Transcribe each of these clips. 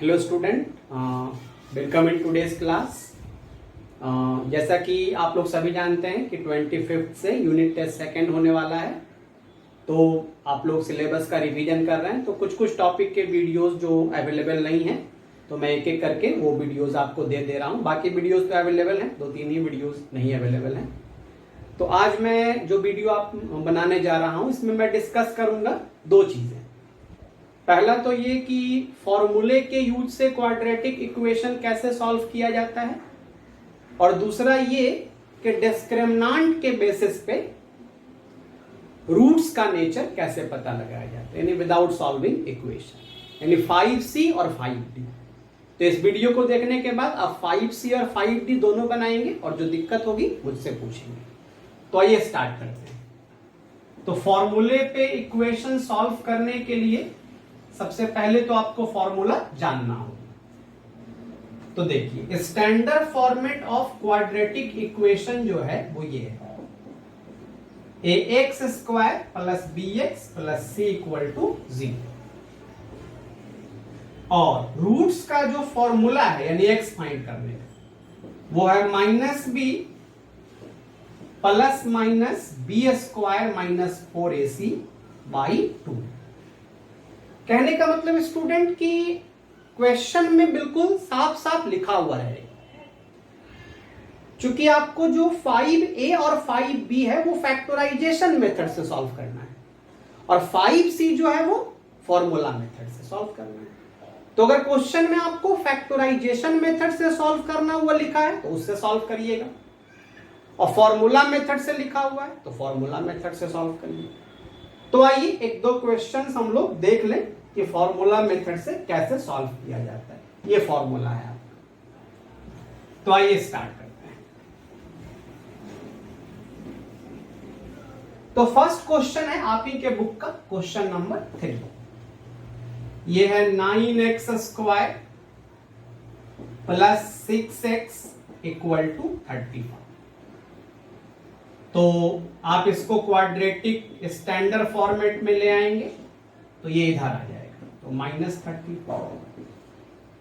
Hello student, welcome in today's class. जैसा कि आप लोग सभी जानते हैं कि 25 से यूनिट टेस्ट सेकेंड होने वाला है, तो आप लोग सिलेबस का रिवीजन कर रहे हैं। तो कुछ कुछ टॉपिक के वीडियोस जो अवेलेबल नहीं हैं, तो मैं एक एक करके वो वीडियोस आपको दे रहा हूँ। बाकी वीडियोस तो अवेलेबल हैं, 2-3 ही वीडियोस नहीं अवेलेबल हैं। तो आज मैं जो वीडियो आप बनाने जा रहा हूँ, इसमें मैं डिस्कस करूंगा दो चीजें। पहला तो ये कि फॉर्मूले के यूज से क्वाड्रेटिक इक्वेशन कैसे सॉल्व किया जाता है, और दूसरा ये कि डिस्क्रिमिनांट के बेसिस पे रूट्स का नेचर कैसे पता लगाया जाता है, यानी विदाउट सॉल्विंग इक्वेशन, यानी 5C और 5D। तो इस वीडियो को देखने के बाद आप 5C और 5D दोनों बनाएंगे और जो दिक्कत होगी मुझसे पूछेंगे। तो आइए स्टार्ट करते हैं। तो फॉर्मूले पे इक्वेशन सॉल्व करने के लिए सबसे पहले तो आपको फॉर्मूला जानना होगा। तो देखिए, standard format of quadratic equation जो है वो ये है, ax square plus bx plus c equal to 0। और रूट्स का जो फॉर्मूला है यानी x फाइंड करने का, वो है -b plus minus B square minus 4ac by 2। कहने का मतलब स्टूडेंट कि क्वेश्चन में बिल्कुल साफ साफ लिखा हुआ है, चूंकि आपको जो 5a और 5b है वो फैक्टराइजेशन मेथड से सॉल्व करना है, और 5c जो है वो फॉर्मूला मेथड से सॉल्व करना है। तो अगर क्वेश्चन में आपको फैक्टराइजेशन मेथड से सॉल्व करना हुआ लिखा है तो उससे सॉल्व करिएगा, और फॉर्मूला मेथड से लिखा हुआ है तो फॉर्मूला मेथड से सॉल्व करिए। तो आइए एक दो क्वेश्चंस हम लोग देख लें कि फॉर्मूला मेथड से कैसे सॉल्व किया जाता है। ये फॉर्मूला है आपका, तो आइए स्टार्ट करते हैं। तो फर्स्ट क्वेश्चन है आप ही के बुक का क्वेश्चन नंबर 3। ये है 9x square plus 6x equal to 35। तो आप इसको क्वाड्रेटिक स्टैंडर्ड फॉर्मेट में ले आएंगे तो ये इधर आ जाएगा, तो -34।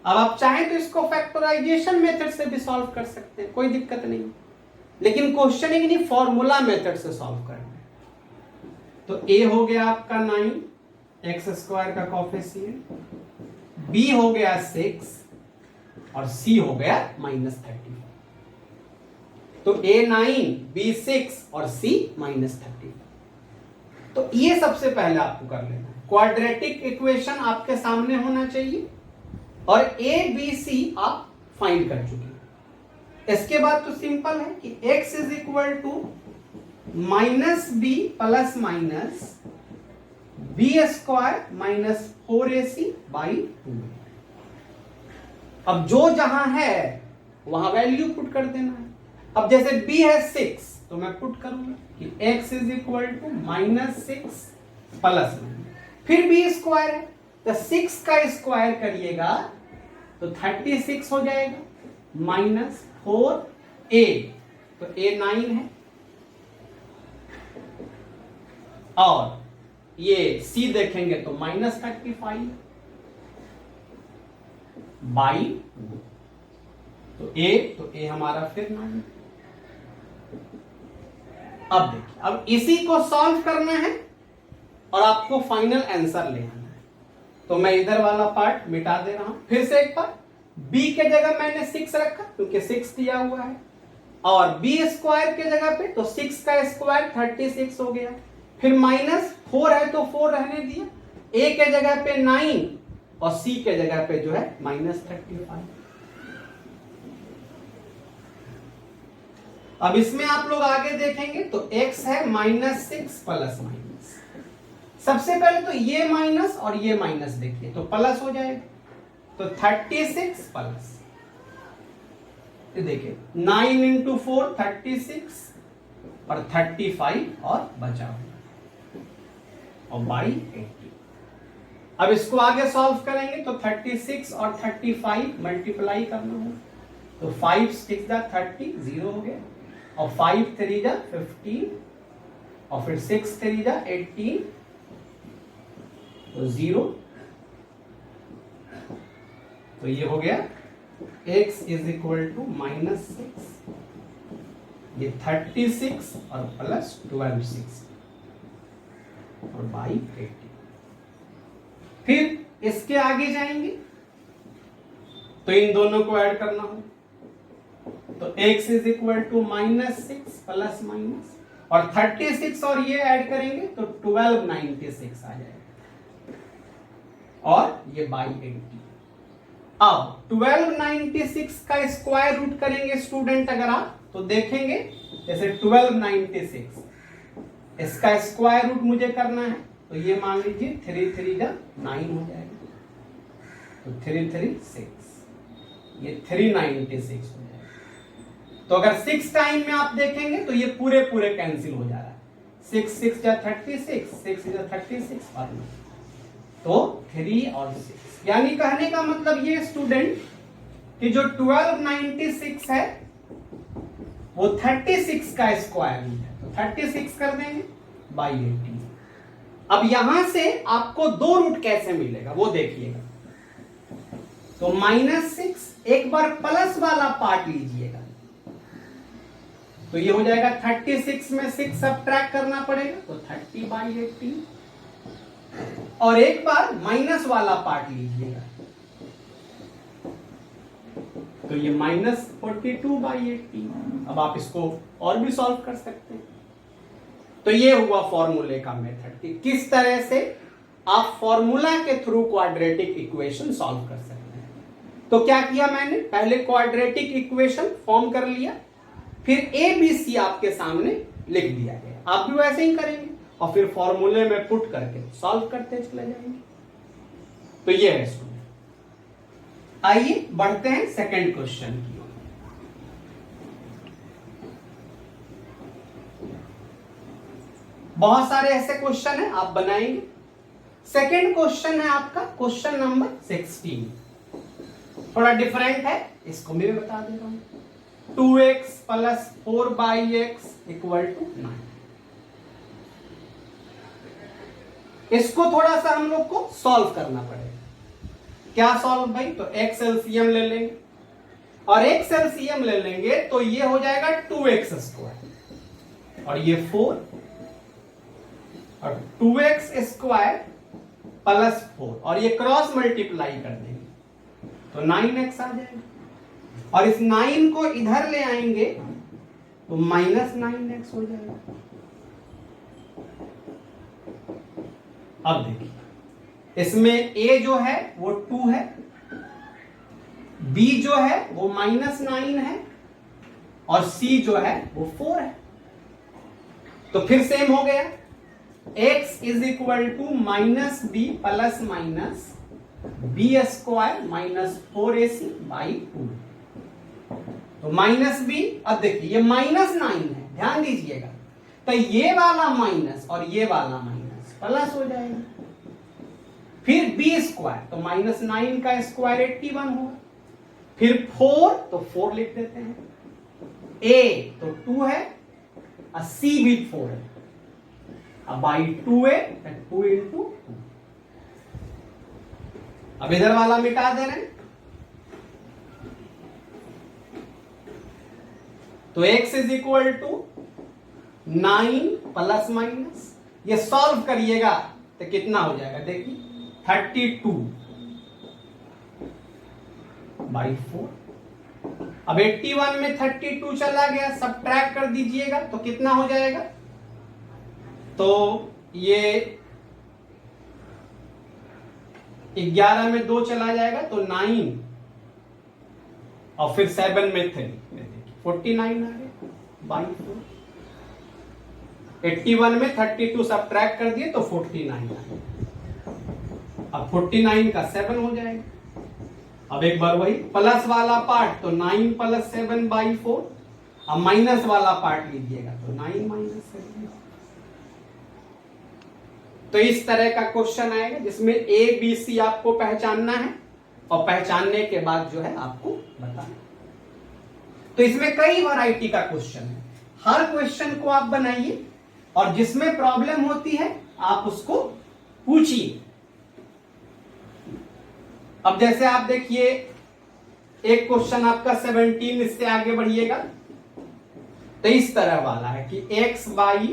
अब आप चाहें तो इसको फैक्टराइजेशन मेथड से भी सॉल्व कर सकते हैं, कोई दिक्कत नहीं, लेकिन क्वेश्चन है कि फॉर्मूला मेथड से सॉल्व करना है। तो a हो गया आपका 9, x स्क्वायर का कोफिशिएंट, b हो गया 6 और c हो गया -34। तो a 9, b 6 और c -34। तो ये सबसे पहले आपको कर लेना है। क्वाड्रेटिक इक्वेशन आपके सामने होना चाहिए और a b c आप फाइंड कर चुके हैं। इसके बाद तो सिंपल है कि x is equal to -b plus minus b square minus 4ac by 2। अब जो जहां है वहां वैल्यू पुट कर देना है। अब जैसे b है 6 तो मैं पुट करूंगा कि x is equal to -6 plus, फिर b स्क्वायर है तो 6 का स्क्वायर करिएगा तो 36 हो जाएगा, -4a, तो a 9 है, और ये c देखेंगे तो -35 बाई, तो a हमारा फिर 9। अब देखिए, अब इसी को सॉल्व करना है और आपको फाइनल आंसर ले आना है। तो मैं इधर वाला पार्ट मिटा दे रहा हूं फिर से एक बार। b के जगह मैंने 6 रखा क्योंकि 6 दिया हुआ है, और b स्क्वायर के जगह पे तो 6 का स्क्वायर 36 हो गया, फिर -4 है तो 4 रहने दिया, a के जगह पे 9 और c के जगह पे जो है -35। अब इसमें आप लोग आगे देखेंगे तो x है -6 प्लस माइनस। सबसे पहले तो ये माइनस और ये माइनस देखिए तो प्लस हो जाएगा, तो 36 प्लस, ये देखिए 9 इंटू 4 36 और 35 और बचा हुआ और बाई 80। अब इसको आगे सॉल्व करेंगे तो 36 और 35 मल्टीप्लाई करना होगा, तो 5 6 30 0 हो गया, और 5 3 15 और फिर 6 3 18, तो 0 तो ये हो गया x इज इक्वल टू -6, ये 36 और प्लस 12 6 और बाई 80। फिर इसके आगे जाएंगे तो इन दोनों को ऐड करना हो, तो x is equal to -6 plus minus और 36 और ये ऐड करेंगे तो 1296 आ जाएगा और ये बाई 80। अब 1296 का स्क्वायर रूट करेंगे स्टूडेंट अगर आप, तो देखेंगे जैसे 1296 इसका स्क्वायर रूट मुझे करना है, तो ये मान लीजिए 3 3 जा 9 हो जाएगा, तो 3 3 6, ये 396 हो जाएगा। तो अगर 6 टाइम में आप देखेंगे तो ये पूरे कैंसिल हो जा रहा है, 6 6 जा 36, 6 जा 36 और 9, तो 3 और 6, यानी कहने का मतलब ये स्टूडेंट कि जो 1296 है वो 36 का स्क्वायर रूट है, तो 36 कर देंगे बाई 80। अब यहां से आपको दो रूट कैसे मिलेगा वो देखिएगा, तो -6 एक बार प्लस वाला पार्ट लीजिएगा, तो ये हो जाएगा 36 में 6 सब्ट्रैक्ट करना पड़ेगा, तो 30 बाई 80, और एक बार माइनस वाला पार्ट लीजिएगा, तो ये -42 बाई 80। अब आप इसको और भी सॉल्व कर सकते हैं। तो ये हुआ फॉर्मूले का मेथड कि किस तरह से आप फॉर्मूला के थ्रू क्वाड्रेटिक इक्वेशन सॉल्व कर सकते हैं। तो क्या किया मैंने, पहले क्वाड्रेटिक इक्वेशन फॉर्म कर लिया, फिर ए बी सी आपके सामने लिख दिया गया, आप भी वैसे ही करेंगे और फिर फॉर्मूले में पुट करके सॉल्व करते चले जाएंगे। तो ये है स्टूडेंट। आइए बढ़ते हैं सेकंड क्वेश्चन की ओर। बहुत सारे ऐसे क्वेश्चन हैं आप बनाएंगे। सेकंड क्वेश्चन है आपका क्वेश्चन नंबर 16, थोड़ा डिफरेंट है, इसको मैं बता दे रहा हूं। 2x plus 4/x equal to 9। इसको थोड़ा सा हम लोग को सॉल्व करना पड़ेगा। क्या सॉल्व भाई, तो x एलसीएम ले लेंगे, और x एलसीएम ले लेंगे तो ये हो जाएगा 2x स्क्वायर और ये 4 और 2x स्क्वायर प्लस 4 और ये क्रॉस मल्टीप्लाई कर देंगे तो 9x आ जाएगा, और इस 9 को इधर ले आएंगे तो -9x हो जाएगा। अब देखिए इसमें a जो है वो 2 है, b जो है वो -9 है और c जो है वो 4 है। तो फिर सेम हो गया, x is equal to -b plus minus b square -4ac by 2। तो -b, अब देखिए ये -9 है, ध्यान दीजिएगा, तो ये वाला माइनस और ये वाला माइनस प्लस हो जाएगा। फिर b स्क्वायर, तो -9 का स्क्वायर 81 होगा, फिर 4 तो 4 लिख देते हैं, a तो 2 है और c भी 4 है, अब बाई 2a 2 इंटू 2। अब इधर वाला मिटा दे रहे हैं, तो x is equal to 9 plus minus, ये सॉल्व करिएगा तो कितना हो जाएगा, देखिए 32 बाई 4। अब 81 में 32 चला गया, सब्ट्रैक्ट कर दीजिएगा तो कितना हो जाएगा, तो ये 11 में 2 चला जाएगा तो 9 और फिर 7 में 3, 49 आ गया बाई 4। 81 में 32 सब्ट्रैक्ट कर दिए तो 49 आ गया। अब 49 का 7 हो जाएगा। अब एक बार वही प्लस वाला पार्ट, तो 9 प्लस 7 बाई 4, अब माइनस वाला पार्ट लीजिएगा तो 9 माइनस 7। तो इस तरह का क्वेश्चन आएगा जिसमें ए बी सी आपको पहचानना है और पहचानने के बाद जो है आपको बताना। तो इसमें कई वैरायटी का क्वेश्चन है, हर क्वेश्चन को आप बनाइए और जिसमें प्रॉब्लम होती है आप उसको पूछिए। अब जैसे आप देखिए एक क्वेश्चन आपका 17, इससे आगे बढ़िएगा तो इस तरह वाला है कि x by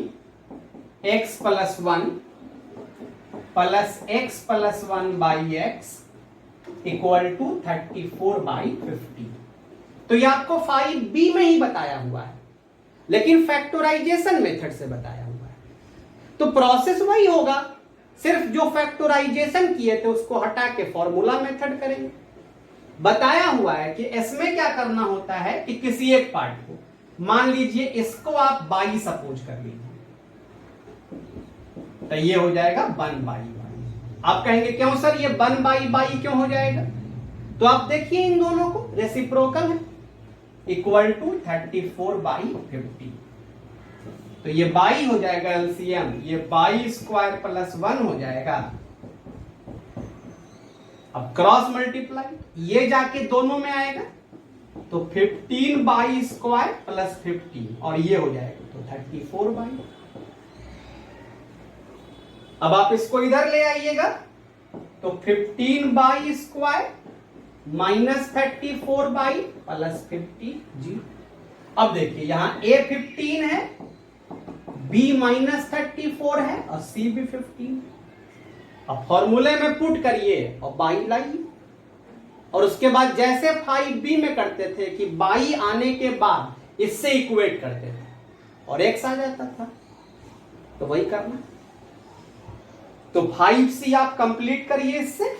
x plus 1 plus x plus 1 by X equal to 34 by 50। तो ये आपको 5b में ही बताया हुआ है, लेकिन फैक्टराइजेशन मेथड से बताया हुआ है। तो प्रोसेस वही होगा, सिर्फ जो फैक्टराइजेशन किए थे उसको हटा के फॉर्मूला मेथड करेंगे। बताया हुआ है कि इसमें क्या करना होता है कि किसी एक पार्ट को, मान लीजिए इसको आप बाई सपोज कर लीजिए, तो ये हो जाएगा 1 बाई बाई। आप कहेंगे क्यों सर ये 1 बाई बाई क्यों हो जाएगा? तो आप देखिए इन दोनों को रेसिप्रोकल है, इक्वल टू 34 बाई 50। तो ये बाई हो जाएगा एलसीएम, ये बाई स्क्वायर प्लस 1 हो जाएगा। अब क्रॉस मल्टीप्लाई, ये जाके दोनों में आएगा तो 15 बाई स्क्वायर प्लस 15 और ये हो जाएगा तो 34 बाई। अब आप इसको इधर ले आइएगा तो 15 by square minus 34 by plus 50 जी। अब देखिए यहां a 15 है, b माइनस 34 है और c भी 15। अब फॉर्मूले में पुट करिए और बाई लाइए, और उसके बाद जैसे 5b में करते थे कि बाई आने के बाद इससे इक्वेट करते थे और x आ जाता था, तो वही करना। तो 5c आप कंप्लीट करिए इससे,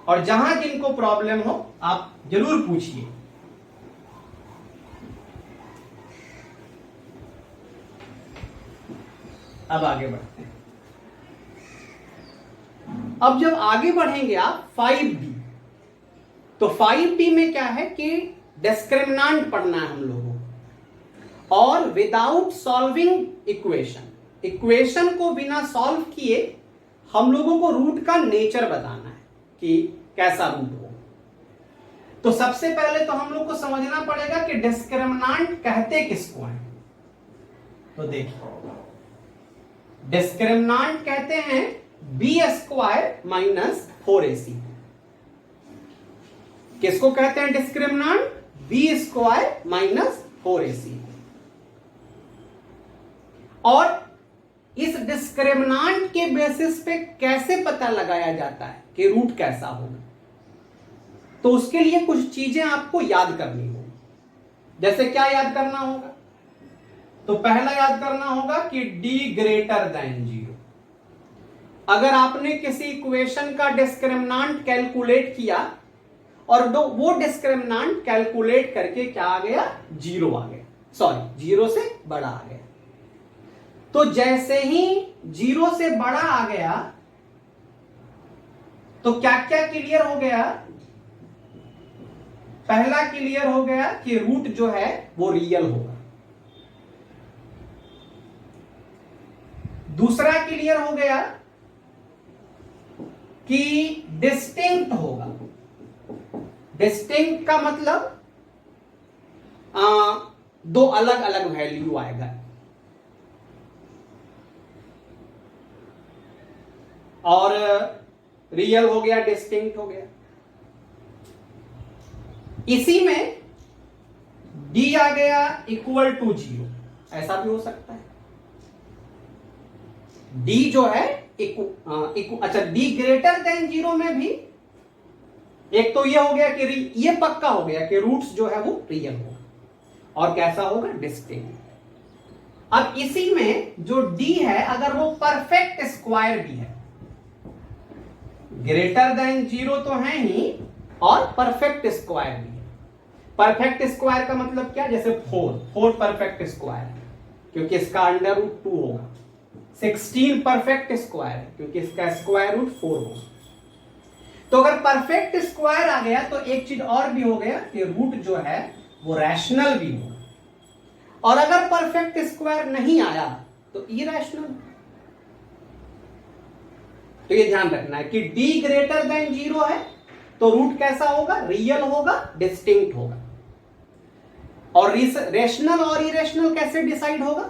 और जहां जिनको प्रॉब्लम हो आप जरूर पूछिए। अब आगे बढ़ते हैं। अब जब आगे बढ़ेंगे आप 5b, तो 5b में क्या है कि डिस्क्रिमिनेंट पढ़ना है हम लोगों को, और विदाउट सॉल्विंग इक्वेशन को बिना सॉल्व किए हम लोगों को रूट का नेचर बताना है कि कैसा रूट हो। तो सबसे पहले तो हम लोग को समझना पड़ेगा कि डिस्क्रिमिनेंट कहते किसको हैं। तो देखिए डिस्क्रिमिनेंट कहते हैं बी स्क्वायर माइनस 4ac। किसको कहते हैं discriminant? B square minus 4ac। और इस डिस्क्रिमिनेंट के बेसिस पे कैसे पता लगाया जाता है कि रूट कैसा होगा, तो उसके लिए कुछ चीजें आपको याद करनी होगी। जैसे क्या याद करना होगा? तो पहला याद करना होगा कि d ग्रेटर देन 0। अगर आपने किसी इक्वेशन का डिस्क्रिमिनेंट कैलकुलेट किया और वो डिस्क्रिमिनेंट कैलकुलेट करके क्या आ गया? 0 आ गया, सॉरी 0 से बड़ा आ गया। तो जैसे ही 0 से बड़ा आ गया तो क्या क्या क्लियर हो गया? पहला क्लियर हो गया कि रूट जो है वो रियल होगा। दूसरा क्लियर हो गया कि डिस्टिंक्ट होगा। डिस्टिंक्ट का मतलब दो अलग अलग वैल्यू आएगा। और रियल हो गया, डिस्टिंक्ट हो गया। इसी में d आ गया इक्वल टू 0, ऐसा भी हो सकता है। d जो है अच्छा d ग्रेटर देन 0 में भी एक तो ये हो गया कि ये पक्का हो गया कि रूट्स जो है वो रियल होगा, और कैसा होगा? डिस्टिंक्ट। अब इसी में जो d है अगर वो परफेक्ट स्क्वायर भी है, ग्रेटर देन 0 तो है ही और परफेक्ट स्क्वायर भी है। परफेक्ट स्क्वायर का मतलब क्या? जैसे 4 परफेक्ट स्क्वायर है क्योंकि इसका अंडर रूट 2 होगा। 16 परफेक्ट स्क्वायर है क्योंकि इसका स्क्वायर रूट 4 होगा। तो अगर परफेक्ट स्क्वायर आ गया तो एक चीज और भी हो गया कि रूट जो है वो रैशनल भी होगा, और अगर परफेक्ट स्क्वायर नहीं आया तो इरैशनल। तो ये ध्यान रखना है कि d ग्रेटर देन 0 है तो रूट कैसा होगा? रियल होगा, डिस्टिंक्ट होगा। और रेशनल और इरेशनल कैसे डिसाइड होगा?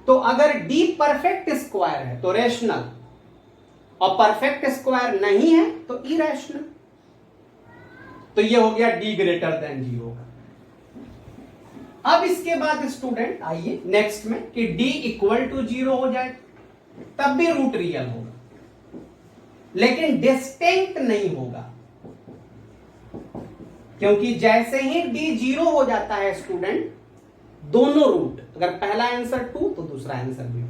तो अगर d परफेक्ट स्क्वायर है तो रेशनल, और परफेक्ट स्क्वायर नहीं है तो इरेशनल। तो ये हो गया d ग्रेटर देन 0 का। अब इसके बाद स्टूडेंट आइए नेक्स्ट में कि d इक्वल टू 0 हो जाए, तब भी रूट रियल होगा लेकिन डिस्टिंक्ट नहीं होगा, क्योंकि जैसे ही d 0 हो जाता है स्टूडेंट, दोनों रूट, अगर पहला आंसर 2 तो दूसरा आंसर भी,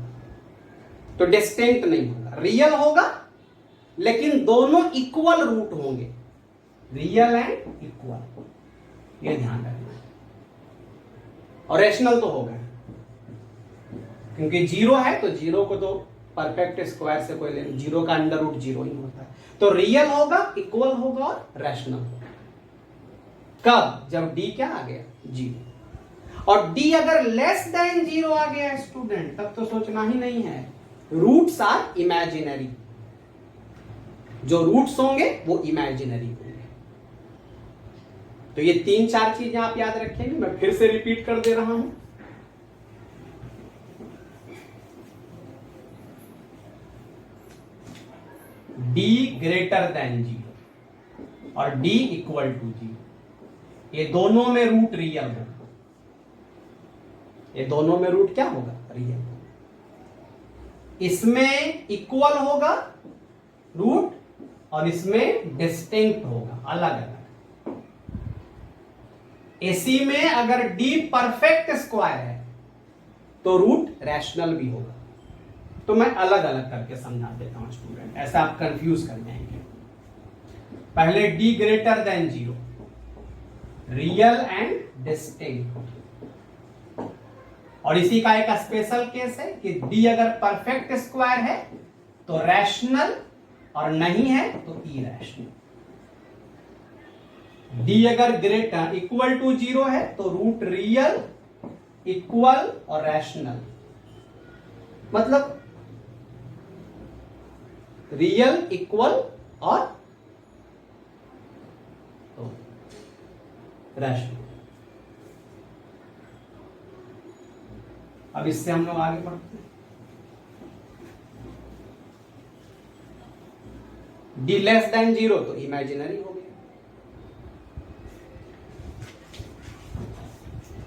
तो डिस्टिंक्ट नहीं होगा, रियल होगा लेकिन दोनों इक्वल रूट होंगे, रियल एंड इक्वल, ये ध्यान रखना है। और रेशनल तो होगा, क्योंकि 0 है तो 0 को तो परफेक्ट स्क्वायर से कोई ले, 0 का अंडर रूट 0 ही होता है, तो रियल होगा, इक्वल होगा और रैशनल होगा। कब? जब d क्या आ गया 0, और d अगर लेस देन 0 आ गया स्टूडेंट, तब तो सोचना ही नहीं है, रूट्स आर इमेजिनरी, जो रूट्स होंगे वो इमेजिनरी होंगे। तो ये 3-4 चीजें आप याद रखेंगे, मैं फिर से रिपीट कर दे रहा हूं। d ग्रेटर देन 0 और d इक्वल टू 0, ये दोनों में रूट रियल होगा, ये दोनों में रूट क्या होगा? रियल। इसमें इक्वल होगा रूट और इसमें डिस्टिंक्ट होगा, अलग अलग। इसी में अगर d परफेक्ट स्क्वायर है तो रूट रैशनल भी होगा। तो मैं अलग अलग करके समझा देता हूं स्टूडेंट, ऐसा आप कंफ्यूज कर जाएंगे। पहले d greater than 0, real and distinct, और इसी का एक स्पेशल केस है कि d अगर परफेक्ट स्क्वायर है तो रैशनल, और नहीं है तो इरैशनल। d अगर ग्रेटर इक्वल टू 0 है तो रूट रियल, इक्वल और रैशनल, मतलब रियल, इक्वल और रैशनल। अब इससे हम लोग आगे बढ़ते हैं। d लेस देन 0 तो इमेजिनरी हो गया।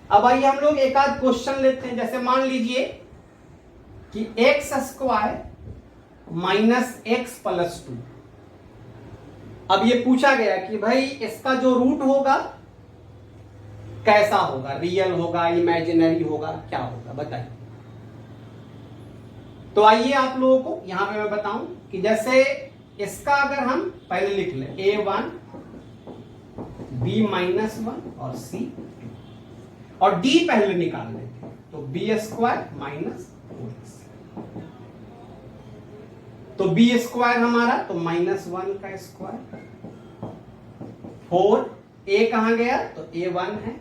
अब आइए हम लोग एक आध क्वेश्चन लेते हैं। जैसे मान लीजिए कि x square minus x plus 2। अब ये पूछा गया कि भाई इसका जो रूट होगा कैसा होगा, रियल होगा, इमेजिनरी होगा, क्या होगा, बताइए। तो आइए आप लोगों को यहां पे मैं बताऊं कि जैसे इसका अगर हम पहले लिख लें a1 b माइनस 1 और c, और d पहले निकाल लेते हैं, तो b स्क्वायर माइनस 4x, तो b स्क्वायर हमारा तो माइनस 1 का स्क्वायर, 4, a कहां गया तो a1 है,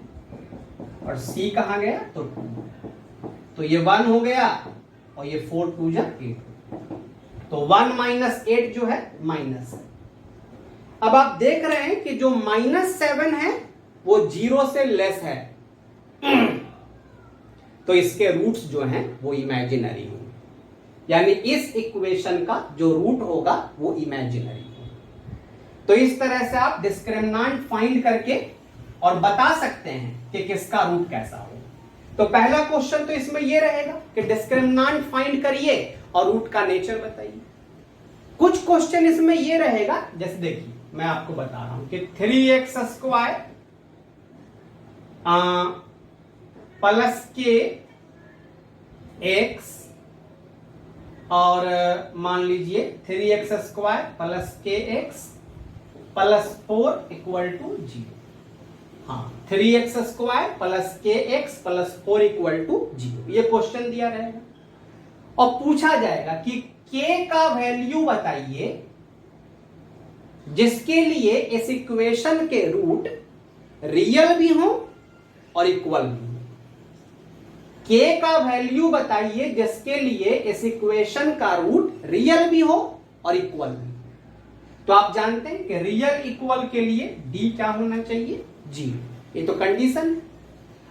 और c कहां गया तो 2, तो ये 1 हो गया और ये 4 2 जा 8, तो 1 माइनस 8 जो है माइनस है। अब आप देख रहे हैं कि जो माइनस 7 है वो 0 से लेस है, तो इसके रूट्स जो हैं वो इमेजिनरी होंगे, यानी इस इक्वेशन का जो रूट होगा वो इमेजिनरी होगा। तो इस तरह से आप डिस्क्रिमिनेंट फाइंड करके और बता सकते हैं कि किसका रूट कैसा होगा। तो पहला क्वेश्चन तो इसमें यह रहेगा कि डिस्क्रिमिनेंट फाइंड करिए और रूट का नेचर बताइए। कुछ क्वेश्चन इसमें यह रहेगा, जैसे देखिए मैं आपको बता रहा हूं कि 3x स्क्वायर प्लस के एक्स, और मान लीजिए 3x स्क्वायर प्लस के एक्स प्लस 4 इक्वल टू 0। हाँ, 3x स्क्वायर प्लस के एक्स प्लस 4 इक्वल टू 0, ये क्वेश्चन दिया रहेगा और पूछा जाएगा कि k का वैल्यू बताइए जिसके लिए इस इक्वेशन के रूट रियल भी हो और इक्वल भी हो। k का वैल्यू बताइए जिसके लिए इस इक्वेशन का रूट रियल भी हो और इक्वल भी। तो आप जानते हैं कि रियल इक्वल के लिए d क्या होना चाहिए 0, ये तो कंडीशन है।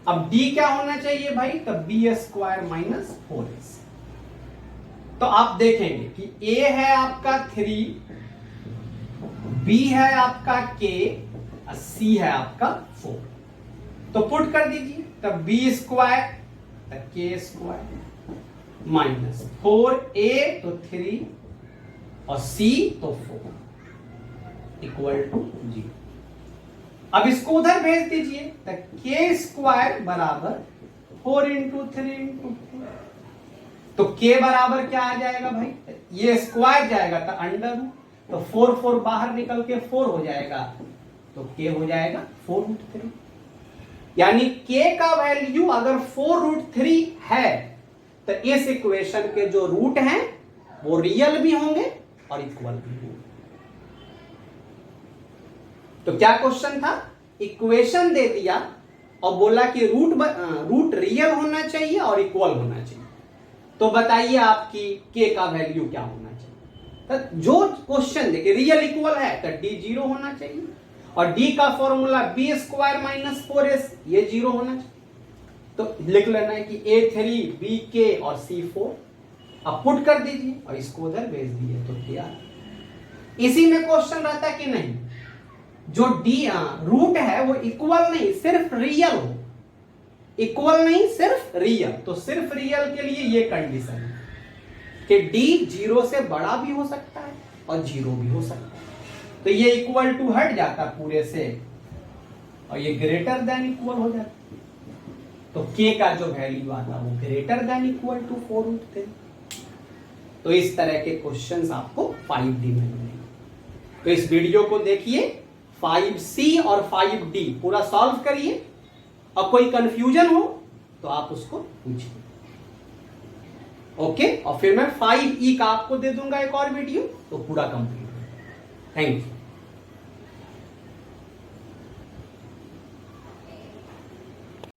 अब d क्या होना चाहिए भाई, तब b स्क्वायर माइनस 4x। तो आप देखेंगे कि a है आपका 3, b है आपका k, सी है आपका 4। तो पुट कर दीजिए, तब बी स्क्वायर के स्क्वायर माइनस 4a तो 3 और c तो 4 इक्वल टू 0। अब इसको उधर भेज दीजिए, तो के स्क्वायर बराबर 4 इंटू 3 इंटू 4। तो के बराबर क्या आ जाएगा भाई, ये स्क्वायर जाएगा तो अंडर, तो 4 4 बाहर निकल के 4 हो जाएगा, तो के हो जाएगा 4√3। यानी के का वैल्यू अगर 4√3 है तो इस इक्वेशन के जो रूट हैं वो रियल भी होंगे और इक्वल भी होंगे। तो क्या क्वेश्चन था, इक्वेशन दे दिया और बोला कि रूट रियल होना चाहिए और इक्वल होना चाहिए। तो बताइए आपकी के का वैल्यू क्या होना चाहिए। तो जो क्वेश्चन देखिए रियल इक्वल है तो डी 0 होना चाहिए, और डी का formula B square minus 4s ये 0 होना चाहिए। तो लिख लेना है कि a3 b k और c4। अब पुट कर दीजिए और इसको उधर भेज दिए तो तैयार। इसी में क्वेश्चन रहता कि नहीं, जो डी रूट है वो इक्वल नहीं सिर्फ रियल हो, इक्वल नहीं सिर्फ रियल। तो सिर्फ रियल के लिए ये कंडीशन है कि डी 0 से बड़ा भी हो सकता है और 0 भी हो सकता है। तो ये इक्वल टू हट जाता पूरे से और ये ग्रेटर देन इक्वल हो जाता। तो के का जो वैल्यू आता वो ग्रेटर देन इक्वल टू 4√3। तो इस तरह के क्वेश्चंस आपको 5D में मिलेंगे। तो इस वीडियो को देखिए, 5C और 5D पूरा सॉल्व करिए, और कोई कंफ्यूजन हो तो आप उसको पूछिए। ओके, और फिर मैं 5E का आपको दे दूंगा एक और वीडियो, तो पूरा कंप्लीट। Thank you.